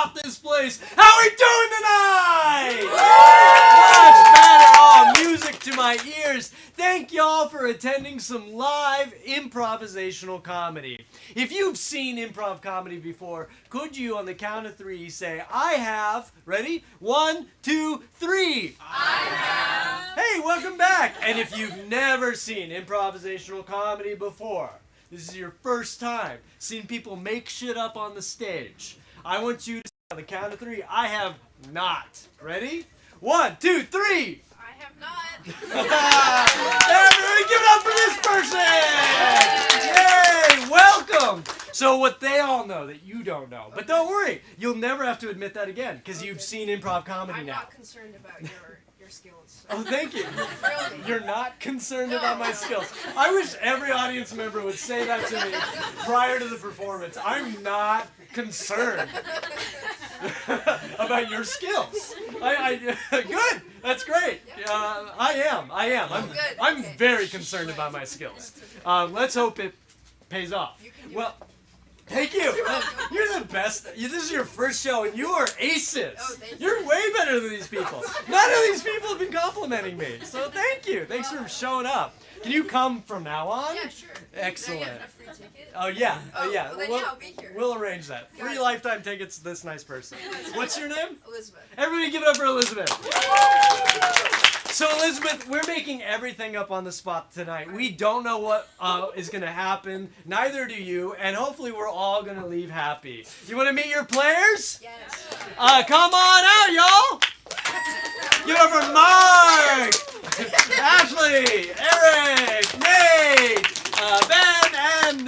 off this place. How are we doing tonight? Much better. Oh, music to my ears. Thank y'all for attending some live improvisational comedy. If you've seen improv comedy before, could you, on the count of 3, say, I have, ready? 1, 2, 3. I have. Hey, welcome back. And if you've never seen improvisational comedy before, this is your first time seeing people make shit up on the stage, I want you to say on the count of 3, I have not. Ready? 1, 2, 3. I have not. Everybody give it up for this person! Yay! Welcome! So what they all know that you don't know. But don't worry, you'll never have to admit that again, because you've seen improv comedy I'm now. not concerned about your skills. Oh, thank you. Really? You're not concerned about my skills. I wish every audience member would say that to me prior to the performance. I'm not concerned about your skills. Good. That's great. I am. I'm very concerned about my skills. Let's hope it pays off. Well, thank you. You're the best. This is your first show, and you are aces. Oh, thank you. You're way better than these people. None of these people have been complimenting me, so thank you. Thanks for showing up. Can you come from now on? Yeah, sure. Excellent. Can I get a free ticket? Oh, yeah. Yeah, I'll be here. We'll arrange that. Got Free it. lifetime tickets to this nice person. What's your name? Elizabeth. Everybody give it up for Elizabeth. So, Elizabeth, we're making everything up on the spot tonight. We don't know what is going to happen. Neither do you. And hopefully we're all going to leave happy. You want to meet your players? Yes. Come on out, y'all. Give it up for Mark, Ashley, Eric, Nate, Ben, and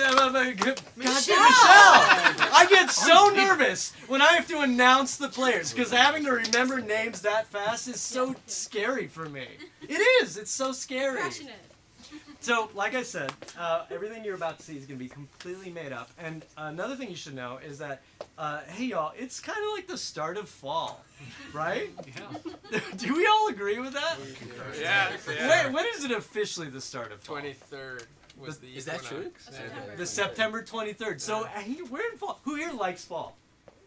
Michelle. I get so nervous when I have to announce the players because having to remember names that fast is so scary for me. It is. It's so scary. Passionate. So, like I said, everything you're about to see is going to be completely made up. And another thing you should know is that, hey, y'all, it's kind of like the start of fall, right? Yeah. Do we all agree with that? Yeah. When is it officially the start of fall? 23rd was the Is that true? equinox. The September 23rd. So, we're in fall. Who here likes fall?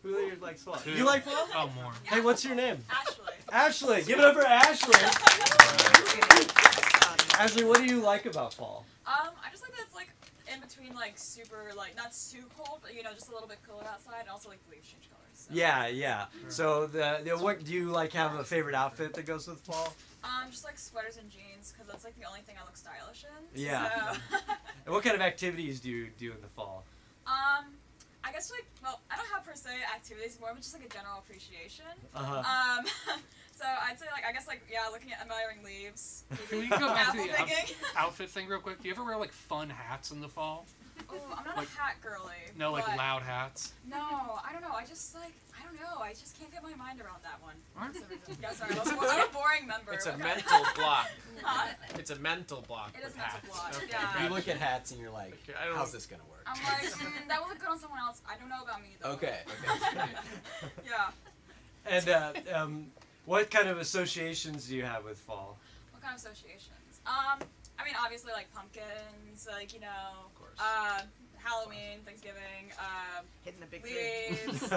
Who here likes fall? Two. You like fall? Oh, more. Hey, what's your name? Ashley. Ashley. Give it up for Ashley. Ashley, what do you like about fall? I just like that it's like in between like super like not too cold, but you know just a little bit cooler outside, and also like the leaves change colors. So. Yeah. So what do you like? Have a favorite outfit that goes with fall? Just like sweaters and jeans, because that's like the only thing I look stylish in. Yeah. So. And what kind of activities do you do in the fall? I guess like I don't have per se activities more, but just like a general appreciation. So I'd say like I guess like looking at admiring leaves. Can we go back to apple the picking. outfit thing real quick? Do you ever wear like fun hats in the fall? Oh, I'm not Like- a hat girly. No, like but loud hats. No, I don't know. I just can't get my mind around that one. Alright. Yeah, sorry, I'm a boring member. It's a Okay. mental block. Huh? It's a mental block It is with mental hats. block. Okay. Yeah. You look at hats and you're like, Okay, I don't- how's this gonna work? I'm like, that would look good on someone else. I don't know about me though. Okay. Yeah. And what kind of associations do you have with fall? What kind of associations? I mean, obviously like pumpkins, like Of course. Halloween, Thanksgiving, Hitting the big three. leaves.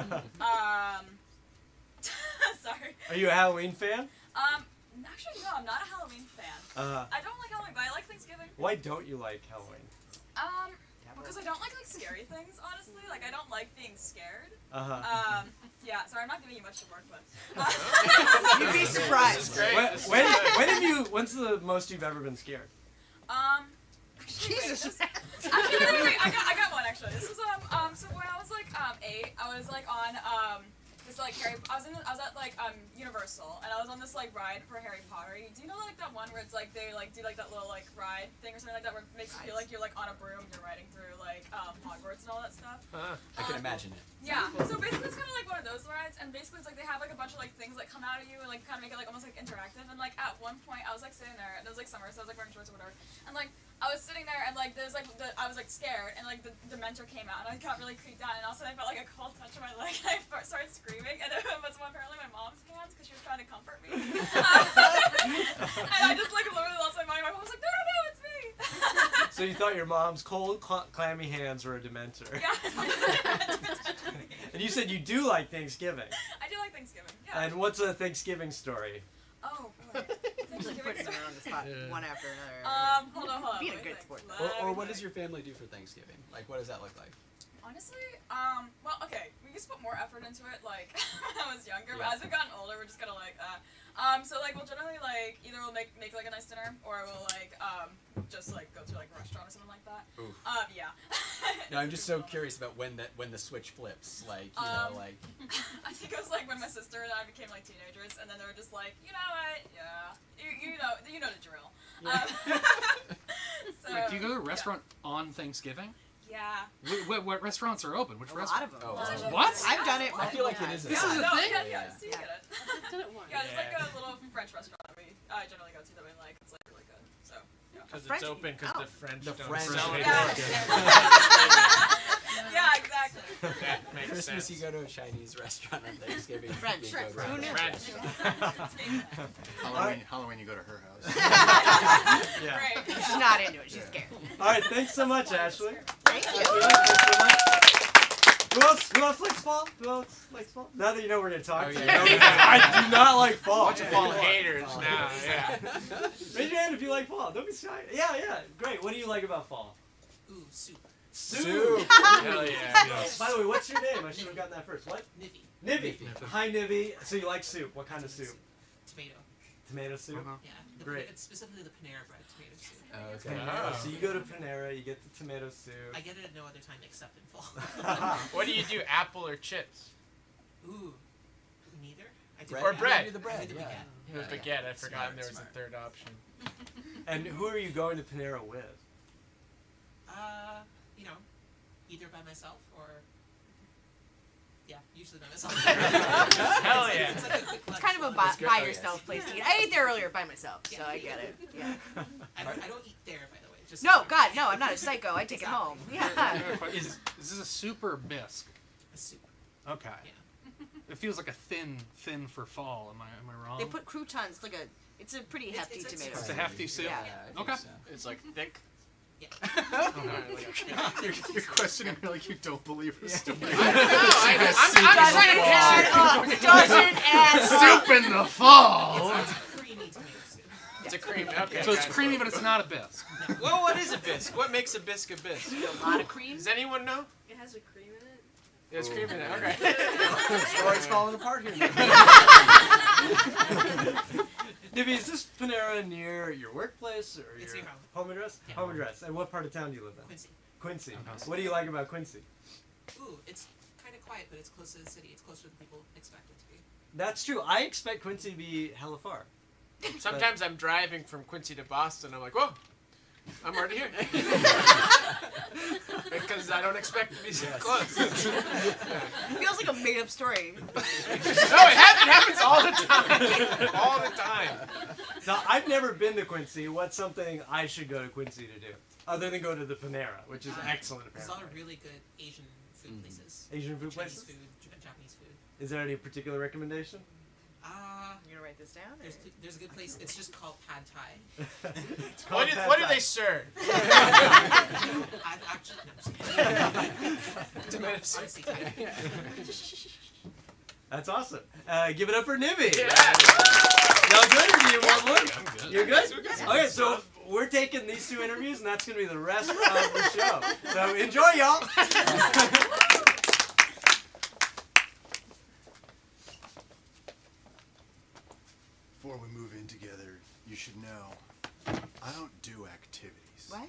Sorry. Are you a Halloween fan? Actually no, I'm not a Halloween fan. I don't like Halloween, but I like Thanksgiving. Why don't you like Halloween? Because I don't like scary things, honestly. Like I don't like being scared. Yeah, sorry, I'm not giving you much to work with. You'd be surprised. When's the most you've ever been scared? Actually, Jesus. Wait, I got one actually. This was so when I was like 8, I was like on this like I was at like Universal, and I was on this like ride for Harry Potter. Do you know like that one where it's like they like do like that little like ride thing or something like that where it makes you feel like you're like on a broom, you're riding through like Hogwarts and all that stuff. I can imagine it. Yeah, so basically it's kind of like one of those rides, and basically it's like they have like a bunch of like things that come out of you and like kind of make it like almost like interactive. And like at one point I was like sitting there, and it was like summer, so I was like wearing shorts or whatever, and like I was sitting there and like there's like I was like scared, and like the Dementor came out, and I got really creeped out, and also I felt like a cold touch on my leg, and I started screaming, and it was apparently my mom's hands because she was trying to comfort me. And I just like literally lost my mind. My mom was like, no, it's me. So you thought your mom's cold, clammy hands were a Dementor. Yeah. And you said you do like Thanksgiving. I do like Thanksgiving. Yeah. And what's a Thanksgiving story? Oh boy. Usually Thanksgiving putting story. her on the spot Yeah. one after another. Hold on. Being a Let me good think. sport. Or Let what me does think. your family do for Thanksgiving? Like, what does that look like? Honestly, well, okay, we used to put more effort into it, like, when I was younger, Yeah. but as we've gotten older, we're just kind of like, so, like, we'll generally, like, either we'll make, like, a nice dinner, or we'll, like, just, like, go to, like, a restaurant or something like that. Oof. Yeah. No, I'm just so curious about when the switch flips. Like, you know, like. I think it was, like, when my sister and I became, like, teenagers, and then they were just like, you know what, yeah, you know the drill. So, Wait, do you go to a restaurant on Thanksgiving? Yeah. What restaurants are open? Which A lot restaurant? of them. Oh, What? I've done it. I feel like it is. This is a no, thing? Yeah, so you get it. done it once. Yeah, it's like a little French restaurant that I generally go to that we like. It's like really good. So yeah. Because French- it's open because oh. the French The don't French sell don't. it. Yeah, exactly. That makes Christmas, sense. you go to a Chinese restaurant on Thanksgiving. French. you go to Who knew? French. Halloween, you go to her house. Yeah. Right. She's not into it. She's scared. All right, thanks so much, Ashley. Thank you. Thanks so much. Who else likes fall? Who else likes fall? Now that you know we're gonna talk, Oh, to you, yeah. I do not like fall. Bunch of fall haters now. Yeah. Raise your hand if you like fall. Don't be shy. Yeah. Great. What do you like about fall? Ooh, soup. Soup. Hell yeah. By the way, what's your name? I should have gotten that first. What? Niffy. Nibby. Hi, Nibby. So you like soup? What kind of soup? Tomato. Tomato soup. Yeah. Great. It's specifically the Panera Bread tomato soup. Oh, okay. Panera. So you go to Panera, you get the tomato soup. I get it at no other time except in fall. What do you do? Apple or chips? Ooh. Neither. I do Bread. Or the- bread. I do the bread. I do the baguette. The baguette. I forgot Smart, there was smart. a third option. And who are you going to Panera with? You know, either by myself or. Yeah, usually by myself. Hell yeah. It's like a quick It's lunch. kind of a Lunch. That's great. by Oh, yourself place to eat. I ate there earlier by myself, so I get it. Yeah. I don't eat there, by the way. Just No, God, no, I'm not a psycho. I take it home. Yeah. Is this a soup or a bisque? A soup. Okay. Yeah. It feels like a thin for fall. Am I wrong? They put croutons, it's a pretty hefty it's tomato. It's a soup. hefty soup. Yeah. I think Okay. so. It's like thick. You're questioning her like you don't believe her story. I'm Doesn't add up. Soup in the fall. It's a creamy tomato soup. It's a cream. Okay. So it's gotcha. creamy, but it's not a bisque. Well, what is a bisque? What makes a bisque a bisque? A lot of cream. Does anyone know? It has a cream in it. There's cream in it. Okay. Story's falling apart here. Nibby, is this Panera near your workplace or It's your near home address? Yeah. Home address. And what part of town do you live in? Quincy. Quincy. Okay. What do you like about Quincy? Ooh, it's kind of quiet, but it's close to the city. It's closer than people expect it to be. That's true. I expect Quincy to be hella far. Sometimes I'm driving from Quincy to Boston. I'm like, whoa, I'm already here. Because I don't expect to be so close. It feels like a made-up story. No, it happens all the time. All the time. So I've never been to Quincy. What's something I should go to Quincy to do? Other than go to the Panera, which is excellent There's a lot apparently. of really good Asian food places. Asian food Chinese places? food, Japanese food. Is there any particular recommendation? You gonna write this down? There's a good place. It's just called Pad Thai. It's called Pad What do Thai. they serve? I've actually no, Tomato soup. honestly, Thai. That's awesome. Give it up for Nibby. Yeah. Y'all good or do you want one? I'm good. You're good? Okay, so we're taking these two interviews and that's going to be the rest of the show. So enjoy, y'all. Before we move in together, you should know I don't do activities. What?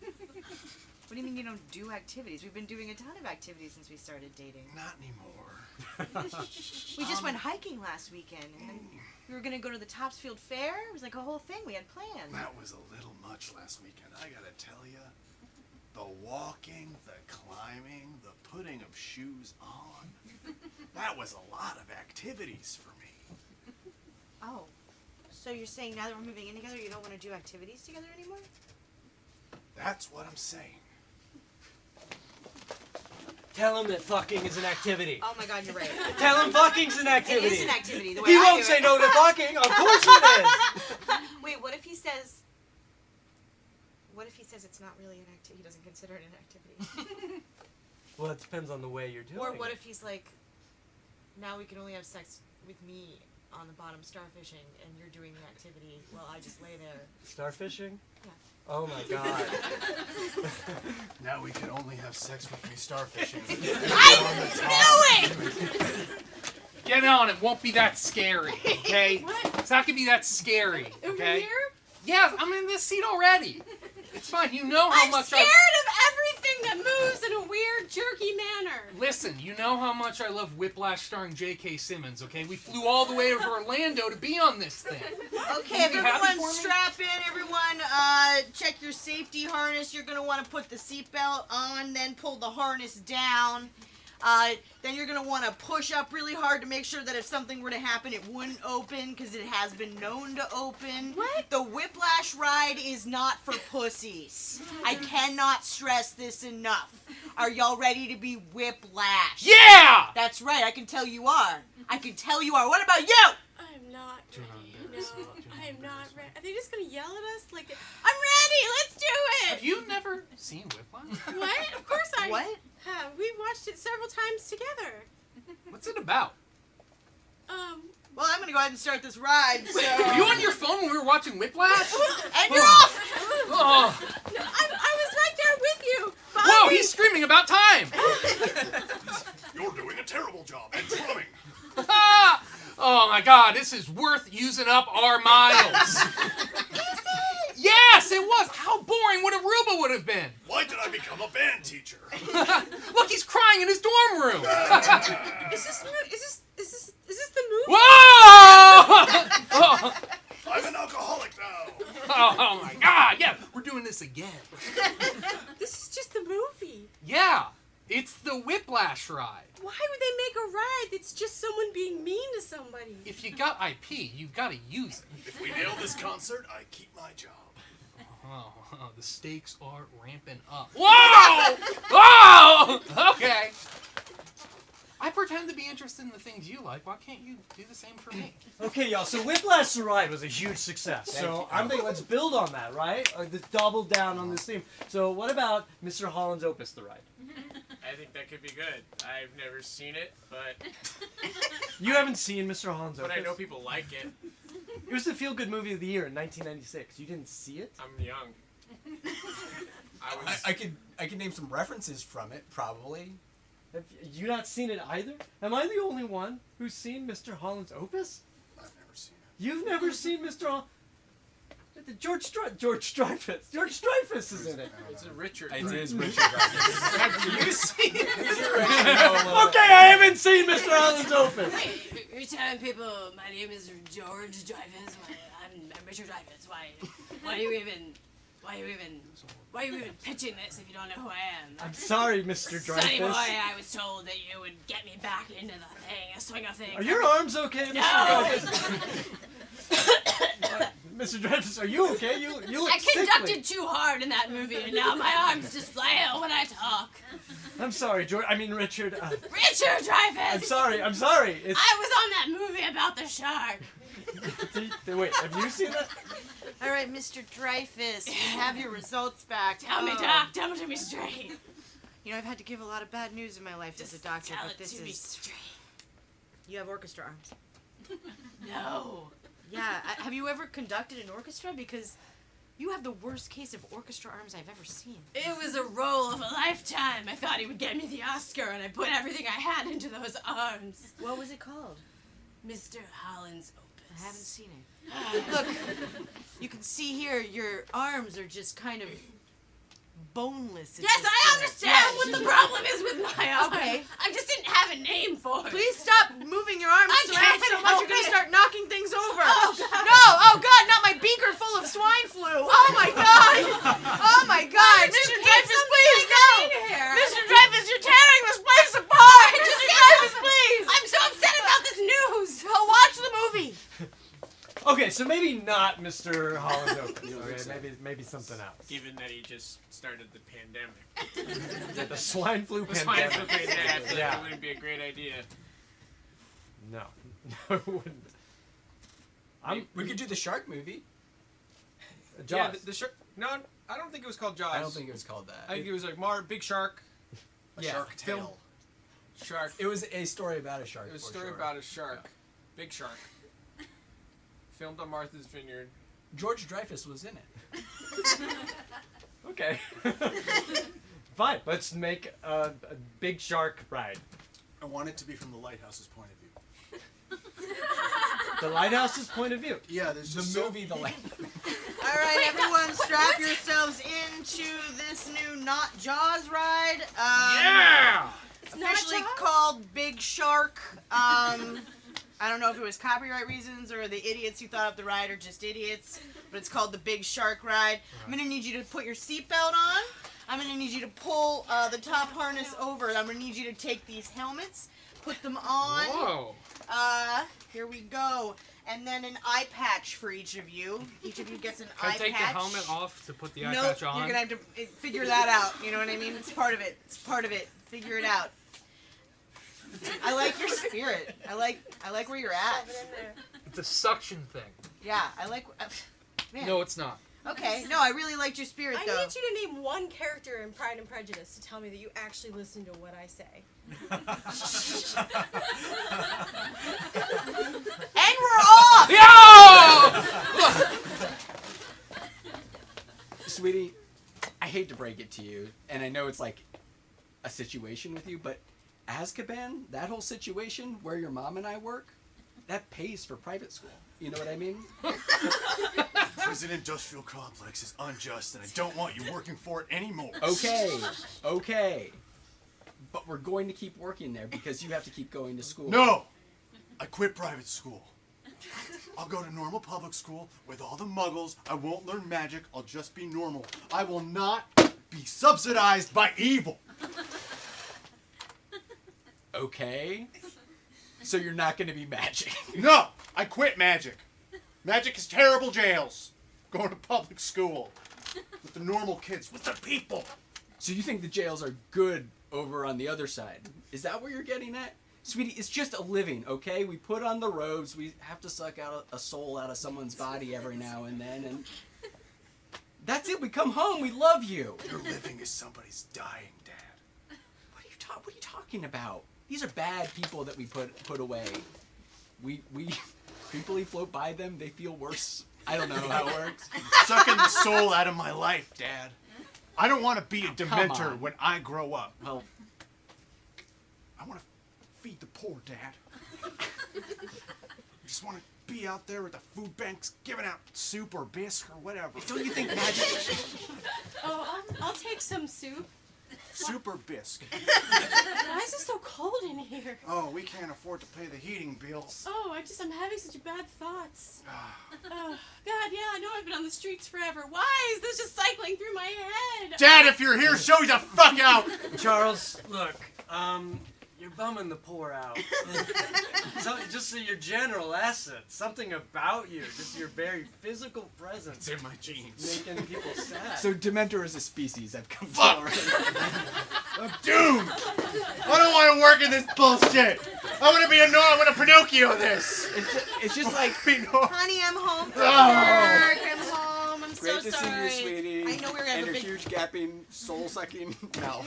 What do you mean you don't do activities? We've been doing a ton of activities since we started dating. Not anymore. We just went hiking last weekend, and then we were gonna go to the Topsfield Fair. It was like a whole thing we had planned. That was a little much last weekend. I gotta tell you, the walking, the climbing, the putting of shoes on, that was a lot of activities for me. Oh, so you're saying now that we're moving in together, you don't want to do activities together anymore? That's what I'm saying. Tell him that fucking is an activity. Oh my God, you're right. Tell him fucking's an It activity. is an activity. The way He I won't do say it. no to fucking. Of course it is. Wait, what if he says? What if he says it's not really an activity? He doesn't consider it an activity. Well, it depends on the way you're doing Or what it. if he's like, now we can only have sex with me on the bottom starfishing, and you're doing the activity while I just lay there. Starfishing? Yeah. Oh my god. Now we can only have sex with me starfishing. I knew it! Get on it. Won't be that scary, okay? What? It's not gonna be that scary, Over okay? here? Yeah, I'm in this seat already. It's fine. You know how I'm much scared of everything that moves in a weird, jerky manner. Listen, you know how much I love Whiplash starring J.K. Simmons, okay? We flew all the way over to Orlando to be on this thing. Okay, You happy everyone for me? strap in. Everyone, check your safety harness. You're gonna want to put the seatbelt on, then pull the harness down. Then you're gonna want to push up really hard to make sure that if something were to happen, it wouldn't open, because it has been known to open. What? The Whiplash ride is not for pussies. I cannot stress this enough. Are y'all ready to be whiplashed? Yeah! That's right. I can tell you are. I can tell you are. What about you? I'm not ready. No, I am not ready. Are they just gonna yell at us like, I'm ready, let's do Have it? you never seen Whiplash? What? Of course I What? have. We've watched it several times together. What's it about? Well, I'm gonna go ahead and start this ride. So. Were you on your phone when we were watching Whiplash? And you're off. Oh. No, I was right there with you. Bobby. Whoa, he's screaming about time! You're doing a terrible job at drumming. Oh my god, this is worth using up our miles. Yes, it was. How boring would Aruba would have been? Why did I become a band teacher? Look, he's crying in his dorm room. Is this the movie? Whoa! Oh, I'm an alcoholic now. oh my god, yeah, we're doing this again. This is just the movie. Yeah, it's the Whiplash ride. Why would they make a ride that's just someone being mean to somebody? If you got IP, you gotta use it. If we nail this concert, I keep my job. Oh, the stakes are ramping up. Whoa! Whoa! Okay. I pretend to be interested in the things you like. Why can't you do the same for me? Okay, y'all. So Whiplash the Ride was a huge success. So I'm thinking, let's build on that, right? Let's double down on this theme. So what about Mr. Holland's Opus the Ride? I think that could be good. I've never seen it, but You haven't seen Mr. Holland's Opus? I know people like it. It was the feel-good movie of the year in 1996. You didn't see it? I'm young. I could name some references from it, probably. Have you not seen it either? Am I the only one who's seen Mr. Holland's Opus? I've never seen it. You've never seen Mr. Holland? George Dreyfuss. George Dreyfuss is in it. It's a Richard. It is Richard Dreyfuss. Have you seen it? Okay, I haven't seen Mr. Holland's Opus. Hey, you're telling people my name is George Dreyfuss. I'm Richard Dreyfuss. Why are you even pitching this if you don't know who I am? I'm sorry, Mr. Sonny boy, Dreyfuss. I was told that you would get me back into the thing, a swing of things. Are your arms okay, Mr. No. Dreyfuss? Mr. Dreyfuss, are you okay? You look I conducted sickly. too hard in that movie, and now my arms just flail when I talk. I'm sorry, Richard. Richard Dreyfuss! I'm sorry. It's, I was on that movie about the shark. wait, have you seen that? All right, Mr. Dreyfuss, we have your results back. Tell me, Oh. Doc, tell it to me straight. You know, I've had to give a lot of bad news in my life as a doctor, Tell but it this to me is... straight. You have orchestra arms. No. Yeah, have you ever conducted an orchestra? Because you have the worst case of orchestra arms I've ever seen. It was a role of a lifetime. I thought he would get me the Oscar, and I put everything I had into those arms. What was it called? Mr. Holland's Opus. I haven't seen it. Look, you can see here your arms are just kind of boneless. at Yes, this I point. understand Yeah, what the problem is with my arm. Okay. I just didn't have a name for it. Please stop moving your arms I around can't so much. help You're going it. to start knocking things over. Oh, God. No! Oh, God, not my beaker full of swine flu. Oh, my God. Oh, my God. Mr. Dreyfuss, please, no. Mr. Dreyfuss, you're tearing this place apart. Mr. Dreyfuss, please. I'm so upset about this news. Well, watch the movie. Okay, so maybe not Mr. Holland's Opus. Okay, maybe something else. Given that he just started the pandemic. Yeah, the swine flu The swine pandemic. flu pandemic, I feel like Yeah. it wouldn't be a great idea. No, no, it wouldn't. We could do the shark movie. Jaws. Yeah, the shark. No, I don't think it was called Jaws. I don't think it was called that. I think it was like Big Shark. Shark Tale. Shark. It was a story about a shark. It was a for story sure. about a shark. Big shark. Filmed on Martha's Vineyard. George Dreyfus was in it. Okay. Fine. Let's make a big shark ride. I want it to be from the lighthouse's point of view. The lighthouse's point of view. Yeah, there's The just movie The Land. All right, everyone, strap yourselves into this new Not Jaws ride. It's not Officially Jaws? called Big Shark. I don't know if it was copyright reasons or the idiots who thought up the ride are just idiots, but it's called the Big Shark Ride. I'm gonna need you to put your seatbelt on. I'm gonna need you to pull the top harness over. I'm gonna need you to take these helmets, put them on. Whoa. Here we go. And then an eye patch for each of you. Each of you gets an Can eye I take patch. the helmet off to put the eye Nope, patch on? you're gonna have to figure that out. You know what I mean? It's part of it. It's part of it. Figure it out. I like your spirit. I like where you're at. Shove it in there. It's a suction thing. Yeah, I like. Man. No, it's not. Okay. No, I really liked your spirit I though. need you to name one character in Pride and Prejudice to tell me that you actually listen to what I say. And we're off. Yo! Sweetie, I hate to break it to you, and I know it's like a situation with you, but Azkaban, that whole situation where your mom and I work, that pays for private school. You know what I mean? Prison industrial complex is unjust, and I don't want you working for it anymore. Okay. But we're going to keep working there because you have to keep going to school. No! I quit private school. I'll go to normal public school with all the muggles. I won't learn magic. I'll just be normal. I will not be subsidized by evil. Okay. So you're not going to be magic. No! I quit magic. Magic is terrible jails. Going to public school. With the normal kids. With the people. So you think the jails are good over on the other side? Is that where you're getting at? Sweetie, it's just a living, okay? We put on the robes. We have to suck out a soul out of someone's body every now and then, and that's it. We come home. We love you. Your living is somebody's dying, Dad. What are you talking about? These are bad people that we put away. We creepily float by them. They feel worse. I don't know how it works. Sucking the soul out of my life, Dad. I don't want to be a Come Dementor on. when I grow up. Well, I want to feed the poor, Dad. I just want to be out there at the food banks giving out soup or bisque or whatever. don't you think magic? Oh, I'll take some soup. Soup or bisque? Why is it so cold in here? Oh, we can't afford to pay the heating bills. Oh, I'm having such bad thoughts. Oh, God, yeah, I know I've been on the streets forever. Why is this just cycling through my head? Dad, if you're here, show the fuck out! Charles, look, you're bumming the poor out. Just your general essence, something about you, just your very physical presence, It's in my genes. making people sad. So Dementor is a species I've come to Fuck! learn. I'm doomed! I don't want to work in this bullshit! I want to be a Pinocchio this! It's just like Honey, I'm home from Oh. work. I'm home. I'm great so to sorry. see you, sweetie. I know we were gonna and have your a big. huge gapping, soul-sucking mouth.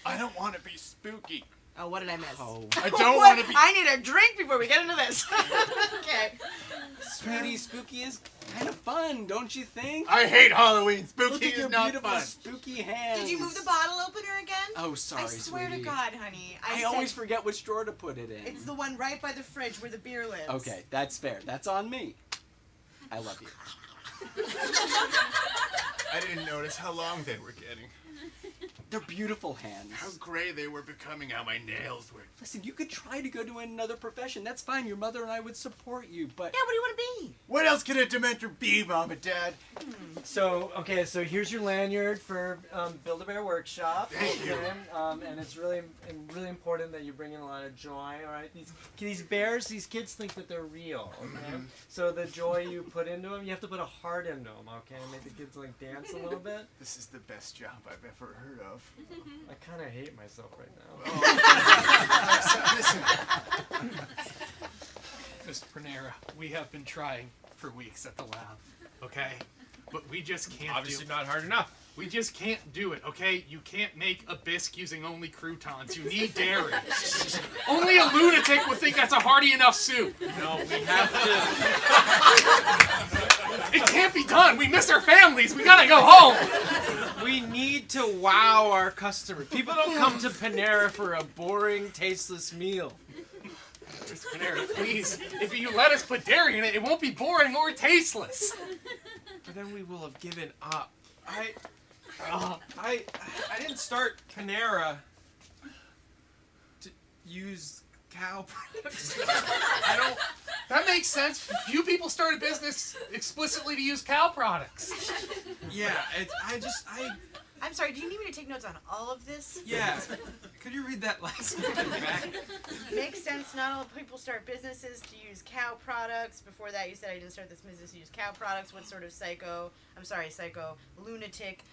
I don't want to be spooky. Oh, what did I miss? Oh, I don't want to be. I need a drink before we get into this. Okay. sweetie, spooky is kind of fun, don't you think? I hate Halloween. Look Spooky at is your not beautiful fun. spooky hands. Did you move the bottle opener again? Oh, sorry, I swear sweetie. to God, honey. I said always forget which drawer to put it in. it's the one right by the fridge where the beer lives. Okay, that's fair. That's on me. I love you. I didn't notice how long they were getting. They're beautiful hands. How gray they were becoming, how my nails were. Listen, you could try to go to another profession. That's fine. Your mother and I would support you, but Yeah, what do you want to be? What else can a Dementor be, Mom and Dad? So here's your lanyard for Build-A-Bear Workshop. Thank you. And it's really important that you bring in a lot of joy. All right, these bears, these kids think that they're real. Okay, so the joy you put into them, you have to put a heart into them. Okay, make the kids like dance a little bit. This is the best job I've ever heard of. I kind of hate myself right now. Listen, Mr. Panera, we have been trying for weeks at the lab, okay? But we just can't Obviously do not hard enough. We just can't do it, okay? You can't make a bisque using only croutons. You need dairy. Only a lunatic would think that's a hearty enough soup. No, we have to. It can't be done. We miss our families. We gotta go home. We need to wow our customers. People don't come to Panera for a boring, tasteless meal. Panera, please. If you let us put dairy in it, it won't be boring or tasteless. But then we will have given up. I didn't start Panera to use cow products. I don't. That makes sense. Few people start a business explicitly to use cow products. Yeah, I'm sorry, do you need me to take notes on all of this? yeah. Could you read that last one back? Makes sense. Not all people start businesses to use cow products. Before that, you said I didn't start this business to use cow products. What sort of lunatic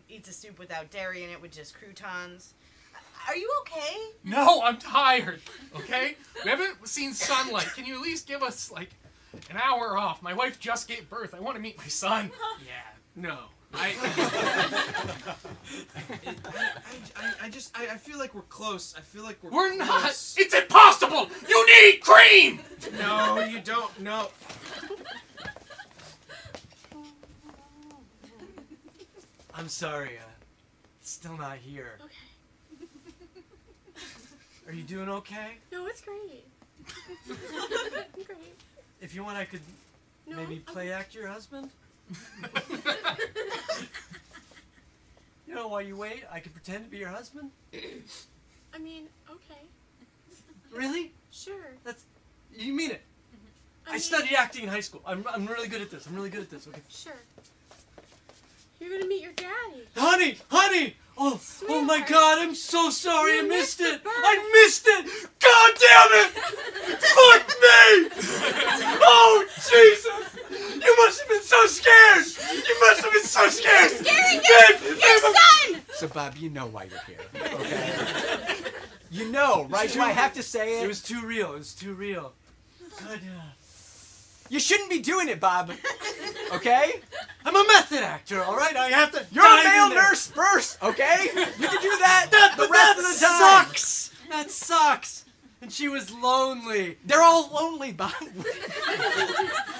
eats a soup without dairy in it with just croutons? Are you okay? No, I'm tired. Okay? We haven't seen sunlight. Can you at least give us like an hour off? My wife just gave birth. I want to meet my son. Yeah. No. I feel like we're close. I feel like we're not. close. It's impossible. You need cream. No, you don't. No. I'm sorry. Still not here. Okay. Are you doing okay? No, it's great. Great. If you want, I could No, maybe play act your husband. You know, while you wait, I could pretend to be your husband. I mean, okay. Really? Sure. You mean it? I mean, studied acting in high school. I'm really good at this. Okay. Sure. You're gonna meet your daddy. Honey! Oh my Sweetheart. God! I'm so sorry. You I missed missed the it. birth. I missed it. God damn it! Fuck me! Oh Jesus! You must have been so scared. Scaring your son! So, Bob, you know why you're here, okay? You know, right? Do I have to say It it? was too real. God. You shouldn't be doing it, Bob. Okay? I'm a method actor, all right? I have to. You're a dive male in there. nurse first, okay? You can do that the But rest that of the time. sucks. That sucks. And she was lonely. They're all lonely, Bob.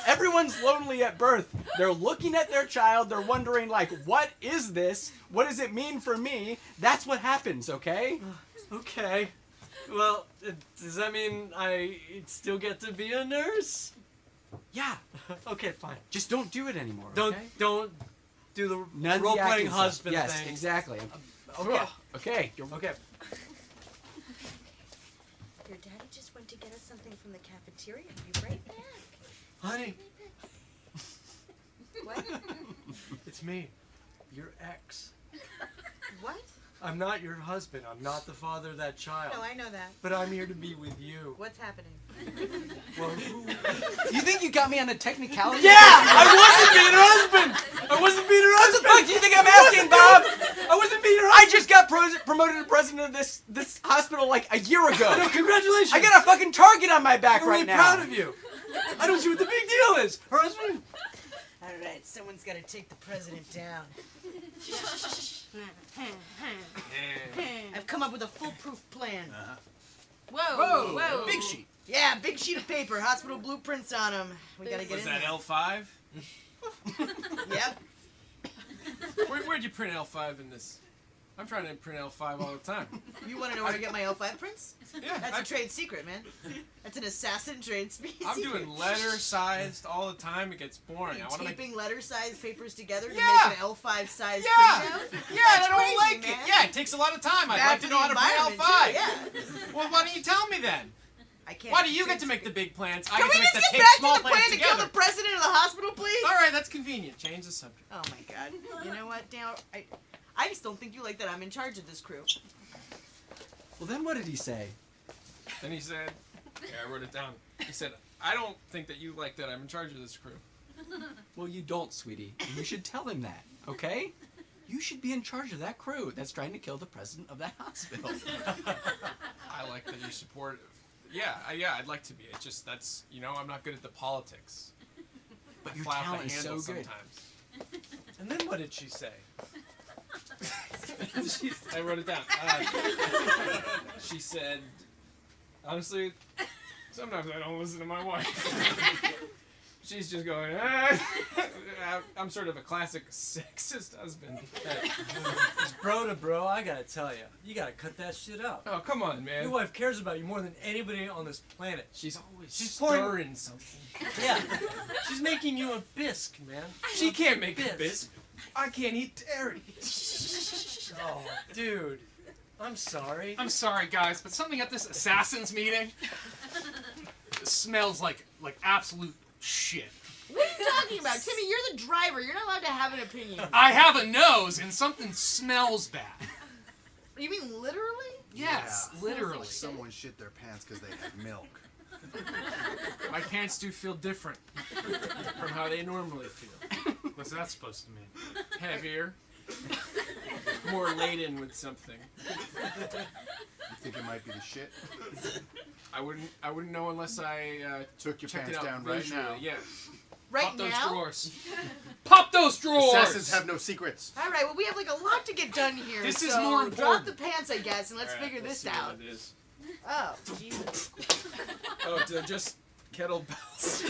Everyone's lonely at birth. They're looking at their child. They're wondering, like, what is this? What does it mean for me? That's what happens, okay? Okay. Well, does that mean I still get to be a nurse? Yeah. Okay, fine. Just don't do it anymore, Don't okay? do the None of the role-playing acting stuff. husband Yes, thing. exactly. Okay. Okay. Okay. Your daddy just went to get us something from the cafeteria. I'll be right back. Honey, What? it's me. Your ex. What? I'm not your husband. I'm not the father of that child. No, I know that. But I'm here to be with you. What's happening? Well, who? You think you got me on a technicality? Yeah! I wasn't being her husband! I wasn't being her What the husband! fuck do you think I'm asking, Bob? I wasn't being her I husband! just got promoted to president of this hospital like a year ago. No, congratulations! I got a fucking target on my back I'm right really now. proud of you. I don't see what the big deal is. Her husband? All right, someone's got to take the president down. I've come up with a foolproof plan. Whoa, whoa. Big sheet. Yeah, big sheet of paper, hospital blueprints on them. We gotta get Was in that there. L5? Yep. Where'd you print L5 in this? I'm trying to print L5 all the time. You want to know where to get my L5 prints? Yeah, That's a trade secret, man. That's an assassin trade species. I'm doing letter-sized all the time. It gets boring. I want to make... taping letter-sized papers together to Yeah. make an L5-sized Yeah! printout. Yeah, I don't crazy, like man. it. Yeah, it takes a lot of time. I'd Bad like for to know how the to print environment, L5. too, yeah. Well, why don't you tell me then? I can't. Why do you get to make the big plans? I Can get we to make just the get back small to the plan plans to kill together. the president of the hospital, please? All right, that's convenient. Change the subject. Oh my God. You know what, Dan? I just don't think you like that I'm in charge of this crew. Well, then what did he say? Then he said, yeah, I wrote it down. He said, I don't think that you like that I'm in charge of this crew. Well, you don't, sweetie. And you should tell him that, okay? You should be in charge of that crew that's trying to kill the president of that hospital. I like that you support... Yeah, I'd like to be. It's just, I'm not good at the politics. But I your fly off the talent is so handle good. sometimes. And then what did she say? I wrote it down. She said, honestly, sometimes I don't listen to my wife. She's just going, I'm sort of a classic sexist husband. Bro to bro, I gotta tell you, you gotta cut that shit out. Oh, come on, man. Your wife cares about you more than anybody on this planet. She's always She's pouring- stirring something. Yeah. She's making you a bisque, man. She can't make Bisque. a bisque. I can't eat dairy. Oh, dude. I'm sorry. I'm sorry, guys, but something at this assassins meeting smells like absolute shit. What are you talking about? Timmy, you're the driver. You're not allowed to have an opinion. I have a nose and something smells bad. You mean literally? Yes, Yeah. literally. Someone shit their pants because they had milk. My pants do feel different from how they normally feel. What's that supposed to mean? Heavier. More laden with something. You think it might be the shit? I wouldn't know unless I Took your checked pants it out down right visually. now. Yeah. Right Pop those now? drawers. Pop those drawers! Assassins have no secrets. All right, well, we have like a lot to get done here. This is so more drop important. the pants, I guess, and let's All right, figure let's this see out. what it is. Oh, Jesus. Oh, they're just kettlebells.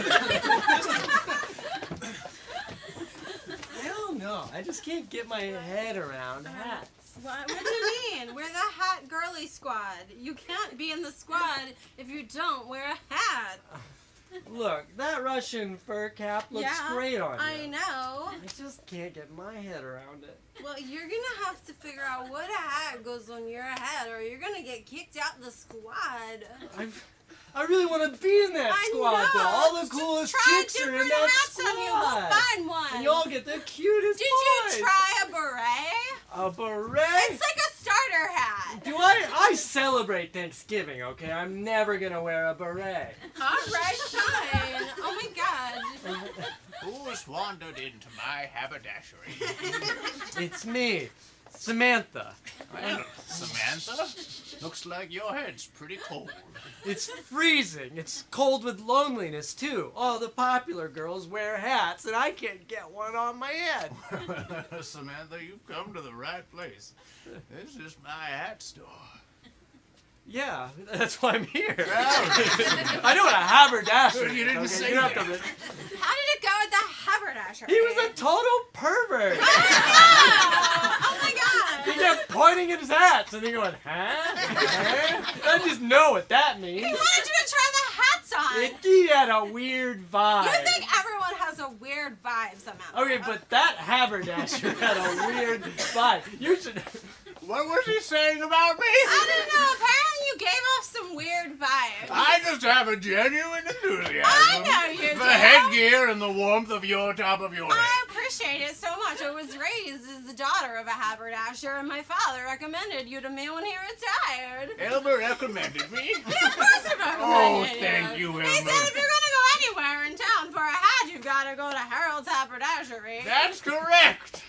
Hell no. I just can't get my head around hats. What do you mean? We're the hat girly squad. You can't be in the squad if you don't wear a hat. Look, that Russian fur cap looks Yeah, great on you. I know. I just can't get my head around it. Well, you're gonna have to figure out what hat goes on your head, or you're gonna get kicked out of the squad. I really want to be in that I squad, know. though. All the Just coolest try chicks are in different that hats squad. on you. We'll find one. And you all get the cutest Did boys. you try a beret? A beret? It's like a starter hat. Do I celebrate Thanksgiving, okay? I'm never gonna wear a beret. All right, fine. Oh my God. Who's wandered into my haberdashery? It's me, Samantha. Samantha? Looks like your head's pretty cold. It's freezing. It's cold with loneliness, too. All the popular girls wear hats, and I can't get one on my head. Samantha, you've come to the right place. This is my hat store. Yeah, that's why I'm here. I know what a haberdasher You didn't is. say You don't that. have to- How did it go with the haberdasher? He was a total pervert. Oh my God. He kept pointing at his hats, and he going, huh? I just know what that means. He wanted you to try the hats on. He had a weird vibe. You think everyone has a weird vibe, Samantha? Okay, but that haberdasher had a weird vibe. You should. What was he saying about me? I don't know. Apparently you gave off some weird vibes. I just have a genuine enthusiasm I know you for do. headgear and the warmth of your top of your I head. appreciate it so much. I was raised as the daughter of a haberdasher, and my father recommended you to me when he retired. Elmer recommended me. Yeah, of course he recommended Oh, thank you, He said Elmer. if you're going to go anywhere in town for a hat, you've got to go to Harold's Haberdashery. That's correct.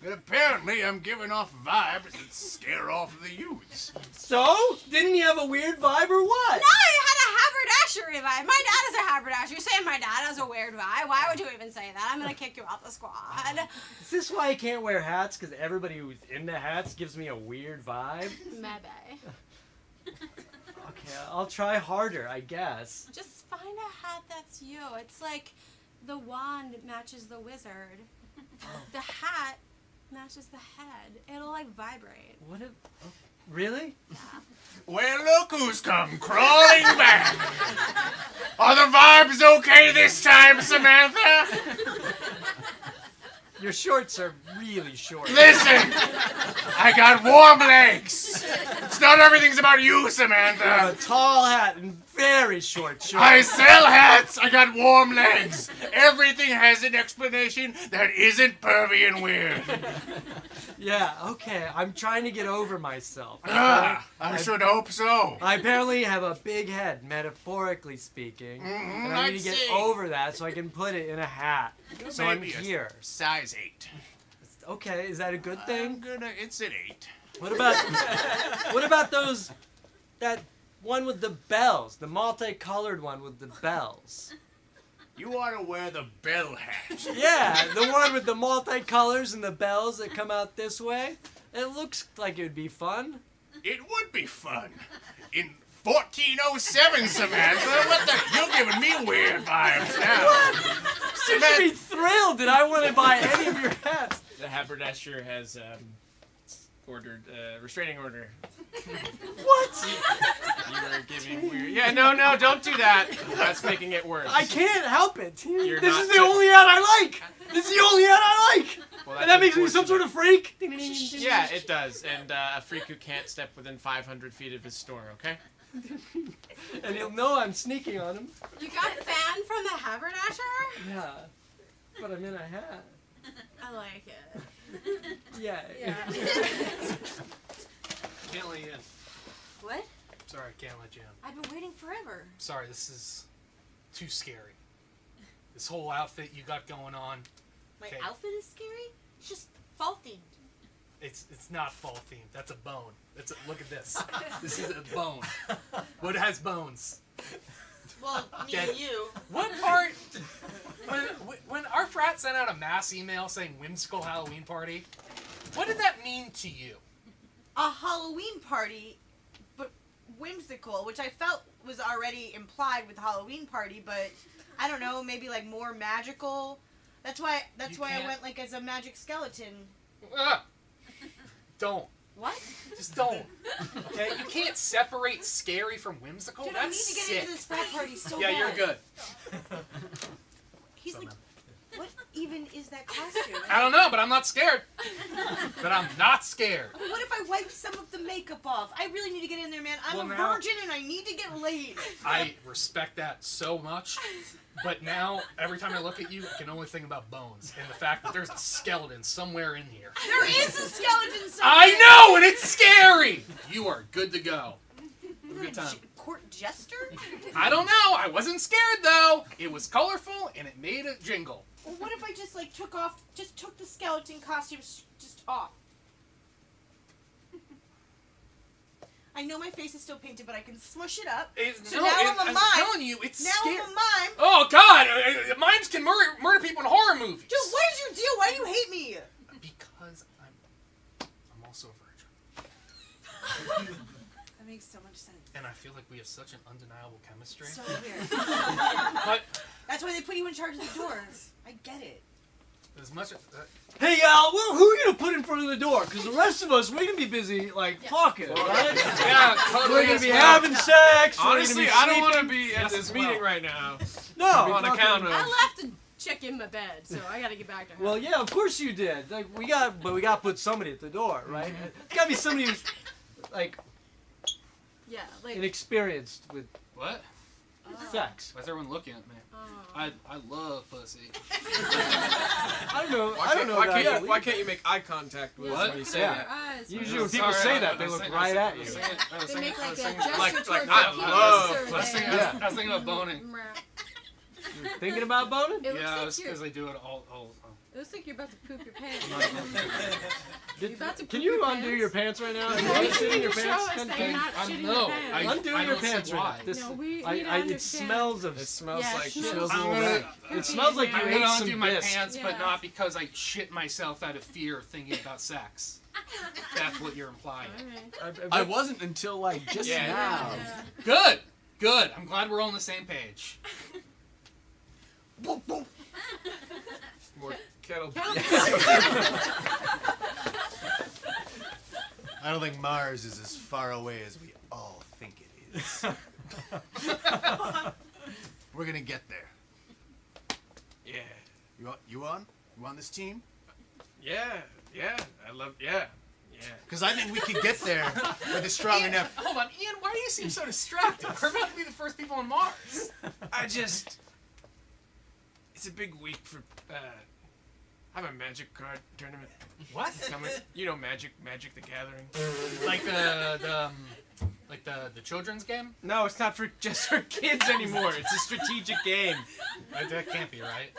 Apparently, I'm giving off vibes that scare off the youths. So? Didn't he have a weird vibe or what? No, he had a haberdashery vibe. My dad is a haberdasher. You're saying my dad has a weird vibe? Why would you even say that? I'm going to kick you out the squad. Is this why I can't wear hats? Because everybody who's into hats gives me a weird vibe? Maybe. Okay, I'll try harder, I guess. Just find a hat that's you. It's like the wand matches the wizard. The hat matches the head. It'll like vibrate. What if... Oh, really? Well, look who's come crawling back. Are the vibes okay this time, Samantha? Your shorts are really short. Listen, I got warm legs. It's not everything's about you, You have Samantha. a tall hat and very short shorts. I sell hats. I got warm legs. Everything has an explanation that isn't pervy and weird. Yeah, okay. I'm trying to get over myself. I should hope so. I apparently have a big head, metaphorically speaking. And I need to get over that so I can put it in a hat. So I'm Maybe a here. Size 8. Okay, is that a good I'm thing? gonna. It's an 8. What about that one with the bells, the multicolored one with the bells? You ought to wear the bell hat. Yeah, the one with the multicolors and the bells that come out this way. It looks like it would be fun. It would be fun. In 1407, Samantha. What the? You're giving me weird vibes now. You should be thrilled that I want to buy any of your hats. The haberdasher has ordered restraining order. What? You were giving weird. Yeah, no, don't do that. That's making it worse. I can't help it. You're This not is the to- only hat I like. This is the only hat I like. Well, And that makes me some unfortunate. sort of freak. Yeah, it does. And a freak who can't step within 500 feet of his store, okay? And he'll know I'm sneaking on him. You got banned from the haberdasher? Yeah. But I'm in a hat. I like it. Yeah. Yeah. Can't let you in. What? Sorry, can't let you in. I've been waiting forever. Sorry, this is too scary. This whole outfit you got going on. My Okay. outfit is scary? It's just fall themed. It's not fall themed. That's a bone. Look at this. This is a bone. What has bones? Well, me Dead. and you. What part? When our frat sent out a mass email saying whimsical Halloween party, what did that mean to you? A Halloween party, but whimsical, which I felt was already implied with Halloween party, but I don't know, maybe like more magical. That's why You I can't- went like as a magic skeleton. Ah! Don't. What? Just don't. Okay? You can't separate scary from whimsical. Dude, I need That's to get sick. into this frat party so Yeah, bad. you're good. He's So like, then. what even is that costume? I don't know, but I'm not scared. But I'm not scared. But what if I wipe some of the makeup off? I really need to get in there, man. I'm Well, a now- virgin and I need to get laid. I respect that so much. But now, every time I look at you, I can only think about bones and the fact that there's a skeleton somewhere in here. There is a skeleton somewhere. I know, and it's scary. You are good to go. Have a good time. Court jester? I don't know. I wasn't scared though. It was colorful and it made a jingle. Well, what if I just like took the skeleton costume just off? I know my face is still painted, but I can smush it up. So now I'm a I'm mime. telling you, it's Now scary. I'm a mime. Oh God, mimes can murder people in horror movies. Dude, what is your deal? Why do you hate me? Because I'm also a virgin, That makes so much sense. and I feel like we have such an undeniable chemistry. So weird. But That's why they put you in charge of the doors. I get it. as much as Hey, well, who are you gonna put in front of the door? Because the rest of us, we're gonna be busy, like, talking, right? Yeah, totally. We're gonna be as well. having sex. Honestly, we're I gonna don't want to sleeping. be at this meeting right now. No. On fucking- account of. I left to check in my bed, so I gotta get back to her. Well, yeah, of course you did. Like, we got to put somebody at the door, right? It's gotta be somebody who's, like, yeah, like, inexperienced with what? sex. Why is everyone looking at me? I love pussy. I don't know. I don't know. about Why can't you make eye contact with us What? when you say Yeah. that? eyes. Usually when people say that, they look right at you. They make like a gesture like, towards I the love penis or pussy. they- Yeah. I was thinking about boning. You're thinking about boning? It looks Yeah, like it's you're. because they do it all. It looks like you're about to poop your pants. Did- about to Can poop you your undo pants? your pants right now? Are you No, you shitting need your to show pants? us Can- that can- you're not I shitting know. your pants. Undo I your don't see pants right why. now. This, No, we need to it understand. smells of. It smells Yeah, like it shit. smells a little bit. It smells like you I'm ate gonna some undo my bisque. pants, but Yeah. not because I shit myself out of fear of thinking about sex. That's what you're implying. Alright. I wasn't until like just Yeah. now. Yeah. Good. Good. I'm glad we're all on the same page. More kettle. I don't think Mars is as far away as we all think it is. We're gonna get there. Yeah. You on? You on this team? Yeah. I love. Yeah. Because I think we could get there with a strong Ian, enough. hold on, Ian. Why do you seem so distracted? We're about to be the first people on Mars. I just. It's a big week for. I have a magic card tournament What? coming. You know, Magic the Gathering. Like the children's game? No, it's not for just for kids anymore. It's a strategic game. That can't be right.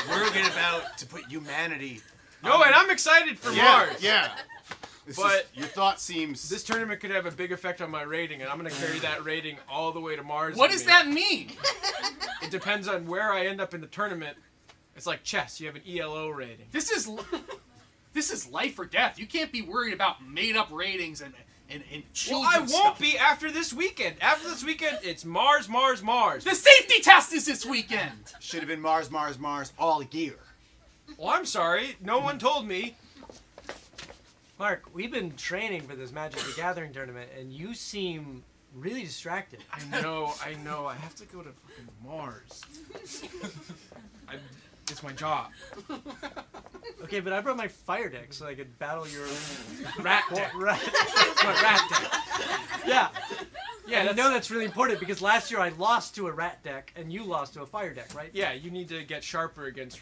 We're about to put humanity. No, and I'm excited for Mars. Yeah. But your thought seems. this tournament could have a big effect on my rating, and I'm gonna carry that rating all the way to Mars. What with does me. that mean? It depends on where I end up in the tournament. It's like chess. You have an ELO rating. This is life or death. You can't be worried about made-up ratings and Well, children's I won't stuff. be after this weekend. After this weekend, it's Mars, Mars, Mars. The safety test is this weekend. Should have been Mars, Mars, Mars all year. Well, I'm sorry. No one told me. Mark, we've been training for this Magic the Gathering tournament, and you seem really distracted. I know. I have to go to fucking Mars. It's my job. Okay, but I brought my fire deck so I could battle your Rat deck. Rat. It's my rat deck. Yeah. Yeah, And I that's, know that's really important because last year I lost to a rat deck and you lost to a fire deck, right? yeah, you need to get sharper against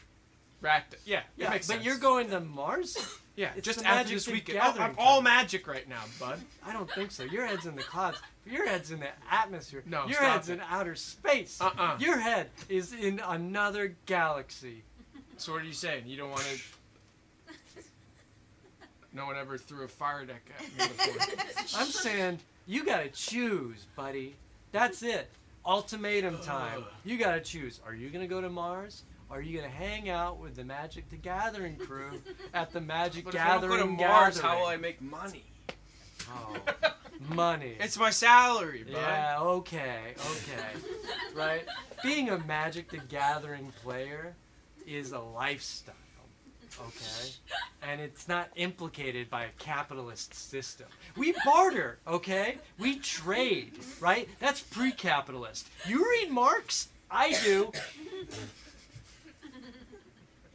rat deck. Yeah, Yeah, it makes but sense. you're going to Mars? Yeah, it's just the after Magic this the weekend. Gathering I'm all tournament. magic right now, bud. I don't think so. Your head's in the clouds. Your head's in the atmosphere. No, Your stop head's it. in outer space. Uh-uh. Your head is in another galaxy. So what are you saying? You don't want to... No one ever threw a fire deck at me before. I'm saying you gotta choose, buddy. That's it. Ultimatum time. You gotta choose. Are you gonna go to Mars? Or are you gonna hang out with the Magic the Gathering crew at the Magic But if I don't Gathering go to Mars, Gathering? how will I make money? Oh, money. It's my salary, bud. Yeah, okay. Right? Being a Magic the Gathering player is a lifestyle, okay? And it's not implicated by a capitalist system. We barter, okay? We trade, right? That's pre-capitalist. You read Marx? I do.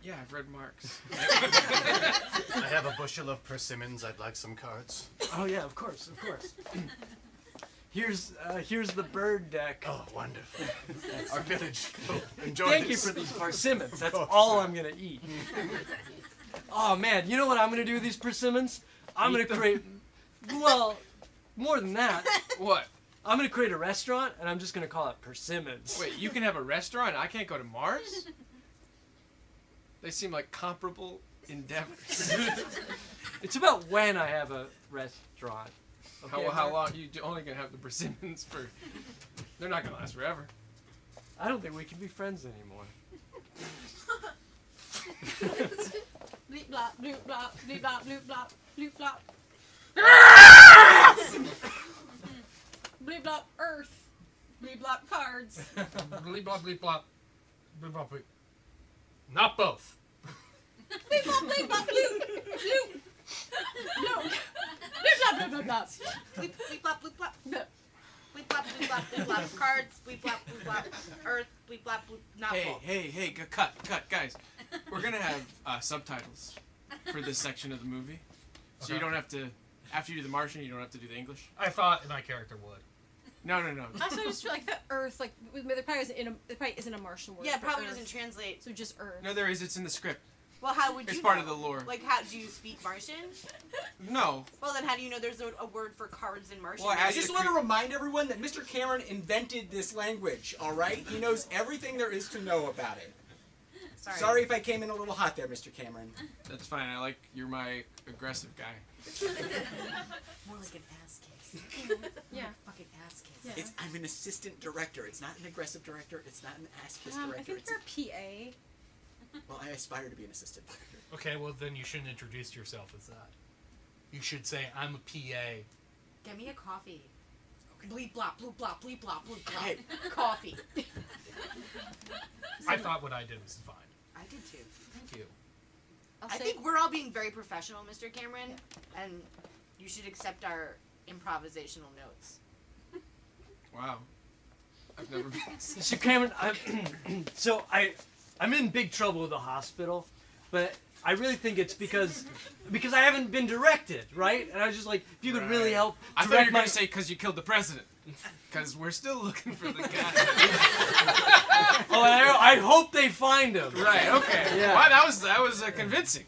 Yeah, I've read Marx. I have a bushel of persimmons. I'd like some cards. Oh yeah, of course. Here's the bird deck. Oh, wonderful. Our village. Enjoy Thank you this. for these persimmons. That's all I'm gonna eat. Oh man, you know what I'm gonna do with these persimmons? I'm gonna create. Well, more than that. What? I'm gonna create a restaurant, and I'm just gonna call it Persimmons. Wait, you can have a restaurant? I can't go to Mars? They seem like comparable endeavors. It's about when I have a restaurant. Okay, How Mark? long? You're only gonna have the persimmons for. They're not gonna last forever. I don't think we can be friends anymore. Bleep blop, bloop blop, bleep blop, bloop blop, bloop blop. Bleep blop, earth. Bleep blop, cards. Bleep blop, bleep blop. Bleep blop, bleep. Not both. Bleep blop, bleep blop, bloop, bloop. No. Bleep blop, bloop blop, blop. Bleep, bleep, blop, bleep, blop. No. Bleep, blop, bleep, blop, bleep, blop. Cards, bleep, blop, bleep, blop. Earth, bleep, blop, bleep, not full. Hey, cut, guys. We're gonna have subtitles for this section of the movie, so you Okay. don't have to. After you do the Martian, you don't have to do the English. I thought my character would. No. Also, I just feel like the Earth, like there probably isn't a Martian word. Yeah, for probably Earth. doesn't translate. So just Earth. No, there is. It's in the script. Well, how would you It's part know? of the lore. Like, how do you speak Martian? No. Well, then how do you know there's a word for cards in Martian? Well, I As just the want to cre- remind everyone that Mr. Cameron invented this language, all right? He knows everything there is to know about it. Sorry if I came in a little hot there, Mr. Cameron. That's fine. You're my aggressive guy. More like an ass case. Yeah. Fucking ass case. Yeah. I'm an assistant director. It's not an aggressive director. It's not an ass kiss I director. think It's you're a PA. well, I aspire to be an assistant director. Okay, well then you shouldn't introduce yourself as that. You should say, I'm a PA. Get me a coffee. Bleep blop, bloop blop, bleep blop, bloop blop. Hey. Coffee. I thought what I did was fine. I did too. Thank you. I think we're all being very professional, Mr. Cameron, and you should accept our improvisational notes. Wow. I've never been. So Cameron, I'm in big trouble with the hospital, but I really think it's because I haven't been directed, right? And I was just like, if you could really help I thought you direct were my. gonna say because you killed the president. Because we're still looking for the guy. Oh, I hope they find him. Right. Okay. Yeah. Wow, that was convincing.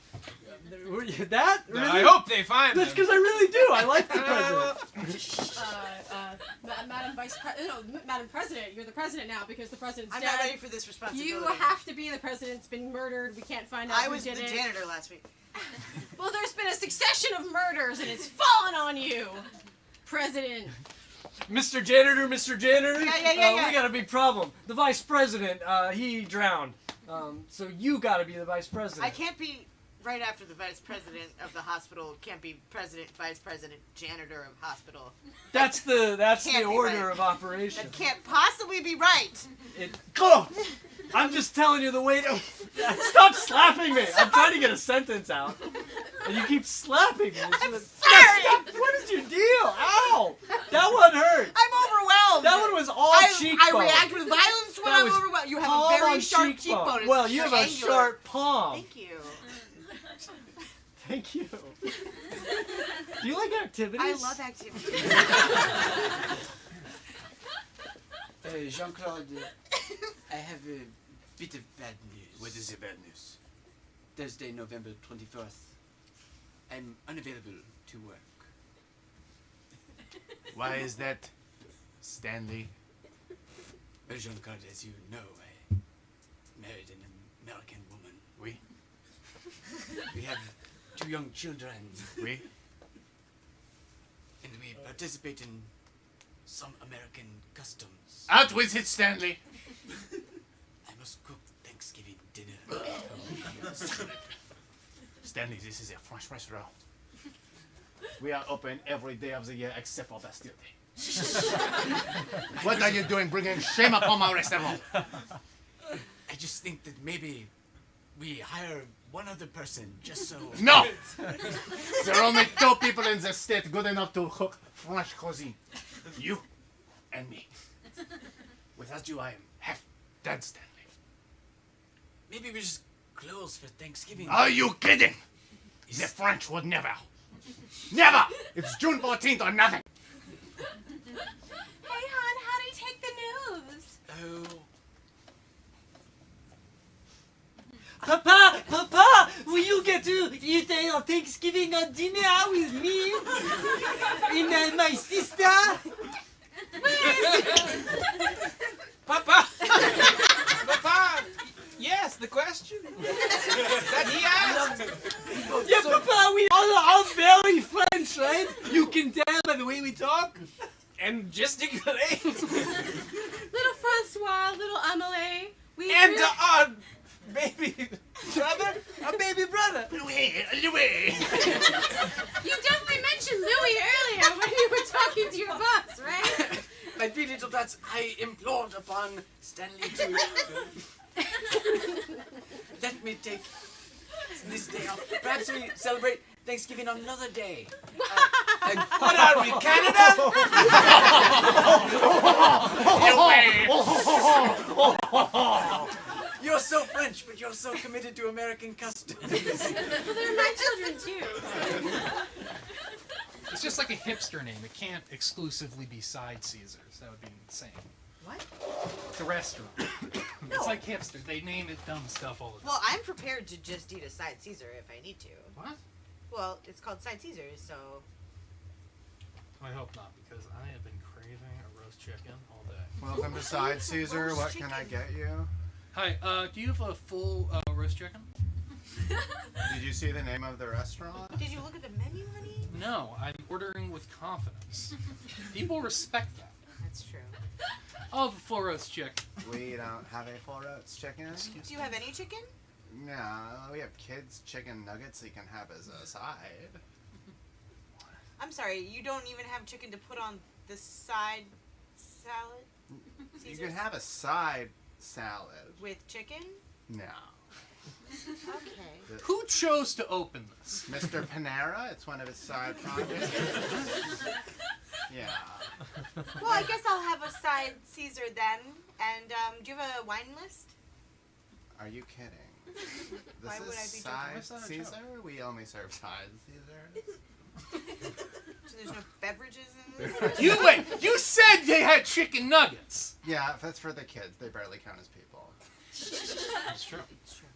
Were you that? Really? I hope they find That's him. because I really do. I like the president. Madam Madam President, you're the president now because the president's I'm dead. not ready for this responsibility. You have to be the president's been murdered. We can't find out I who was the did it. janitor last week. Well, there's been a succession of murders, and it's fallen on you, President. Mr. Janitor, Mr. Janitor. Yeah. We got a big problem. The vice president, he drowned. So you got to be the vice president. I can't be right after the vice president of the hospital. Can't be president, vice president, janitor of hospital. That's the Can't be order right. of operations. That can't possibly be right. I'm just telling you the way to. Stop slapping me! I'm trying to get a sentence out, and you keep slapping me. I'm sorry. What is your deal? Ow! That one hurt. I'm overwhelmed. That one was all I cheekbone. react with violence when That I'm was overwhelmed. You have palm a very on sharp cheekbone. It's Well, you have a triangular. sharp palm. Thank you. Thank you. Do you like activities? I love activities. Jean-Claude, I have a bit of bad news. What is the bad news? Thursday, November 24th. I'm unavailable to work. Why is that, Stanley? Well, Jean-Claude, as you know, I married an American woman. Oui? We have 2 young children, Oui? and we participate in some American customs. Out with it, Stanley! I must cook Thanksgiving dinner. Stanley, this is a French restaurant. We are open every day of the year except for Bastille Day. What are you doing bringing shame upon my restaurant? I just think that maybe we hire one other person just so... No! There are only 2 people in the state good enough to cook French cuisine. You and me. Without you, I am half dead, Stanley. Maybe we just close for Thanksgiving. Are you kidding? The French would never. Never! It's June 14th or nothing. Hey, hon, how do you take the news? Oh, Papa, will you get to eat Thanksgiving dinner with me and my sister? Papa! Papa! Yes, the question? That he asked? Yeah, Papa, we all are very French, right? You can tell by the way we talk. And gesticulate. Little Francois, little Amelie. We And really- our baby brother? A baby brother. Louis! You definitely mentioned Louis earlier when you were talking to your boss, right? my three little dots, I implored upon Stanley to let me take this day off. Perhaps we celebrate Thanksgiving on another day. What are we, Canada? You're so French, but you're so committed to American customs. Well, they're my children too. It's just like a hipster name. It can't exclusively be Side Caesars. That would be insane. What? The restaurant. It's like hipster. They name it dumb stuff all the time. Well, I'm prepared to just eat a side Caesar if I need to. What? Well, it's called side Caesars, so... I hope not, because I have been craving a roast chicken all day. Welcome to Side Caesar. What can I get you? Hi, do you have a full roast chicken? Did you see the name of the restaurant? Did you look at the menu, honey? No, I'm ordering with confidence. People respect that. That's true. I'll have a full roast chicken. We don't have a full roast chicken. Do you have any chicken? No, we have kids' chicken nuggets you can have as a side. I'm sorry, you don't even have chicken to put on the side salad? You Caesars? can have a side salad. With chicken? No. Okay. Who chose to open this? Mr. Panera, it's one of his side projects. Yeah. Well, I guess I'll have a side Caesar then. And do you have a wine list? Are you kidding? This Why is would I be side Why's that a Caesar? We only serve side Caesars. So there's no beverages in this? You wait! You said they had chicken nuggets! Yeah, if that's for the kids. They barely count as people. That's true. It's true.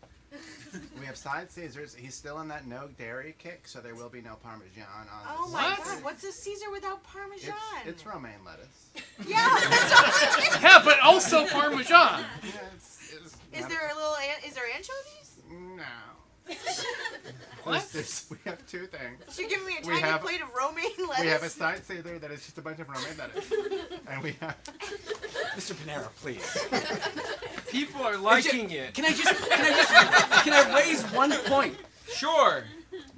We have side Caesars. He's still on that no dairy kick, so there will be no Parmesan on Oh the my What? god, what's a Caesar without Parmesan? It's romaine lettuce. Yeah, that's all. Yeah, but also Parmesan. Yeah, Is there a little, is there anchovies? No. What? We have two things. So you're giving me a We tiny have- plate of romaine lettuce? We have a side Caesar that is just a bunch of romaine lettuce. And we have... Mr. Panera, please. People are liking it. Can I raise one point? Sure.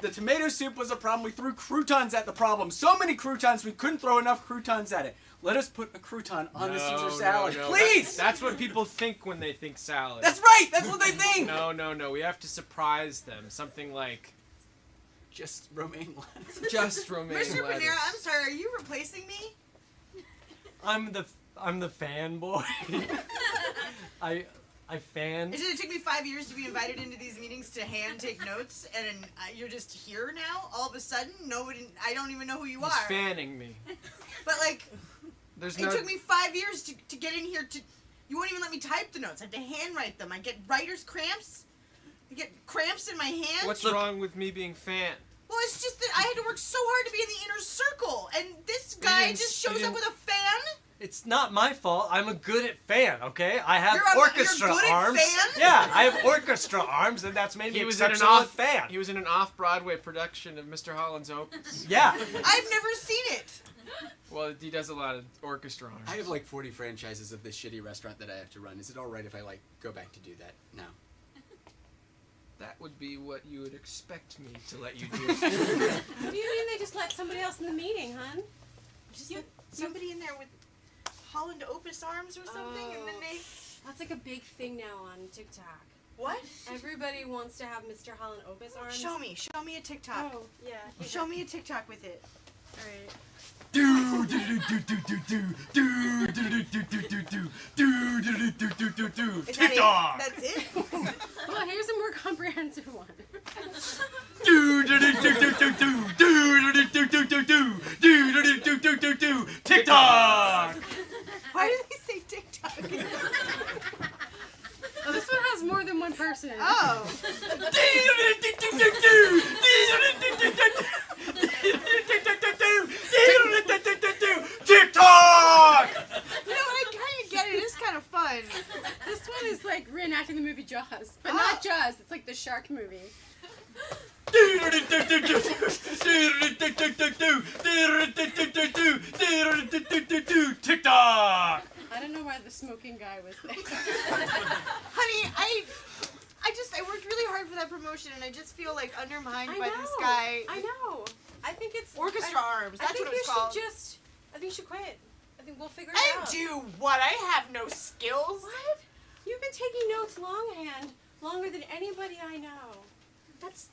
The tomato soup was a problem. We threw croutons at the problem. So many croutons, we couldn't throw enough croutons at it. Let us put a crouton on the Caesar salad. no. Please! That's what people think when they think salad. That's right! That's what they think! No. We have to surprise them. Something like Just romaine lettuce. just romaine Mr. lettuce. Panera, I'm sorry, are you replacing me? I'm the fanboy. I fan. It took me 5 years to be invited into these meetings to hand take notes, and you're just here now, all of a sudden? Nobody, I don't even know who you He's are. fanning me. But like, There's it no. took me 5 years to get in here you won't even let me type the notes. I had to handwrite them. I get writer's cramps. I get cramps in my hands. What's wrong with me being fan? Well, it's just that I had to work so hard to be in the inner circle, and this guy didn't- just you shows up didn't- with a fan? It's not my fault. I'm a good at fan, okay? I have You're orchestra good at arms. fan? Yeah, I have orchestra arms, and that's made me He was in an exceptional at off fan. He was in an off-Broadway production of Mr. Holland's Opus. Yeah. I've never seen it. Well, he does a lot of orchestra arms. I have like 40 franchises of this shitty restaurant that I have to run. Is it alright if I like go back to do that now? That would be what you would expect me to let you do. What do you mean they just let somebody else in the meeting, hun? Just like somebody in there with Holland Opus arms or something, and then they... That's like a big thing now on TikTok. What? Everybody wants to have Mr. Holland Opus arms. Show me a TikTok. Oh, yeah. Show me a TikTok with it. Alright. Do do do do do do do do do do do do do do do do do do do do. Is that it? TikTok. That's it? Well, here's a more comprehensive one. Do do do do do do do do do do do do do do do do do do do. TikTok. Why do they say TikTok? Oh, this one has more than one person. Oh. TikTok! You know, I kind of get it. It's kind of fun. This one is like reenacting the movie Jaws, but not Jaws. It's like the shark movie. TikTok! I don't know why the smoking guy was there. Honey, I worked really hard for that promotion, and I just feel like undermined I by know. this guy. I know. I think it's Orchestra arms. That's I think what it's you called. should just. I think you should quit. I think we'll figure it I out. do what? I have no skills. What? You've been taking notes longhand longer than anybody I know. That's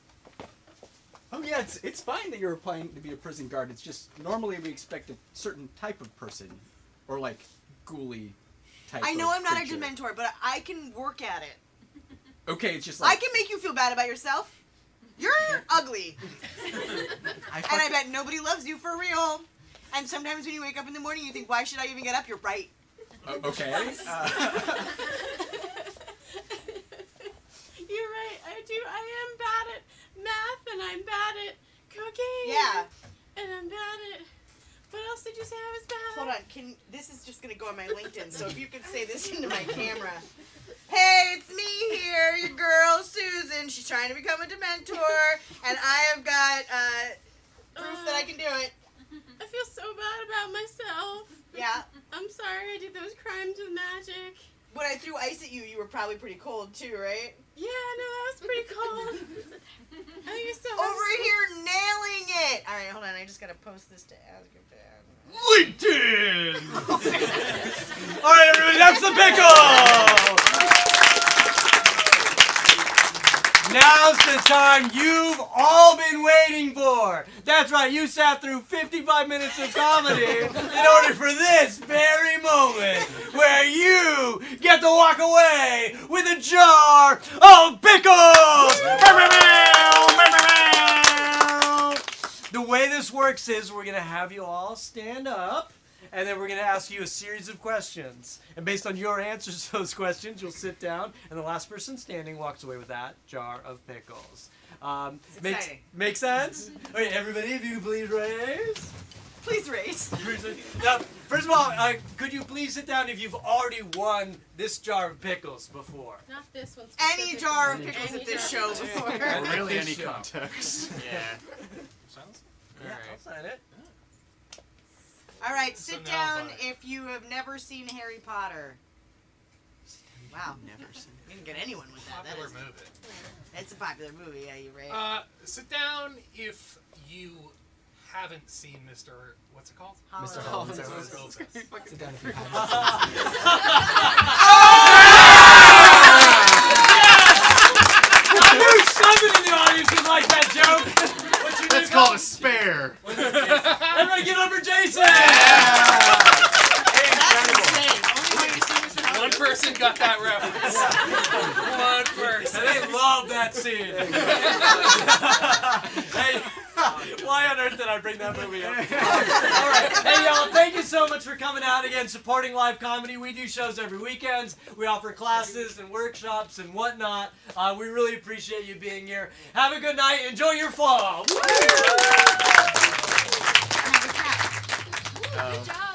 Oh yeah, it's fine that you're applying to be a prison guard. It's just normally we expect a certain type of person, or like ghouly type. I know of I'm not creature. a Dementor, but I can work at it. Okay, it's just I like can make you feel bad about yourself. You're ugly. And I bet nobody loves you for real. And sometimes when you wake up in the morning, you think, why should I even get up? You're right. Okay. You're right. I do. I am bad at math, and I'm bad at cooking. Yeah. And I'm bad at. What else did you say I was bad at? Hold on. This is just going to go on my LinkedIn, so if you could say this into my camera. Hey, it's me here, your girl, Susan. She's trying to become a Dementor, and I have got proof that I can do it. I feel so bad about myself. Yeah. I'm sorry I did those crimes with magic. When I threw ice at you, you were probably pretty cold too, right? Yeah, no, that was pretty cold. I think you still have Over some- here nailing it. All right, hold on. I just gotta post this to ask if LinkedIn! Alright, everybody, that's the pickle! Now's the time you've all been waiting for. That's right, you sat through 55 minutes of comedy in order for this very moment where you get to walk away with a jar of pickles! The way this works is we're going to have you all stand up. and then we're going to ask you a series of questions. And based on your answers to those questions, you'll sit down, and the last person standing walks away with that jar of pickles. exciting. Make sense? Okay, everybody, if you could please raise. Please raise. Now, first of all, could you please sit down if you've already won this jar of pickles before? Not this one. Any jar of pickles at this show before. Or really This any show. context. Yeah. Sounds. Yeah, Alright. I'll sign it. All right, So sit now down what? if you have never seen Harry Potter. Wow, Never seen you didn't get anyone with that. That Popular is, movie. it's a popular movie. Yeah, you're right. Sit down if you haven't seen Mr. What's it called? Mr. Holland. Holland. Sit down if you haven't. I knew someone in the audience would like that joke. What's your That's name? called a spare. Everybody give it up for Jason! That's insane. Only way to see Mr. Holland. One person got that reference. One person. And they love that scene. Hey, why on earth did I bring that movie up? All right. Hey, y'all, thank you so much for coming out again, supporting live comedy. We do shows every weekend. We offer classes and workshops and whatnot. We really appreciate you being here. Have a good night. Enjoy your fall. Good job.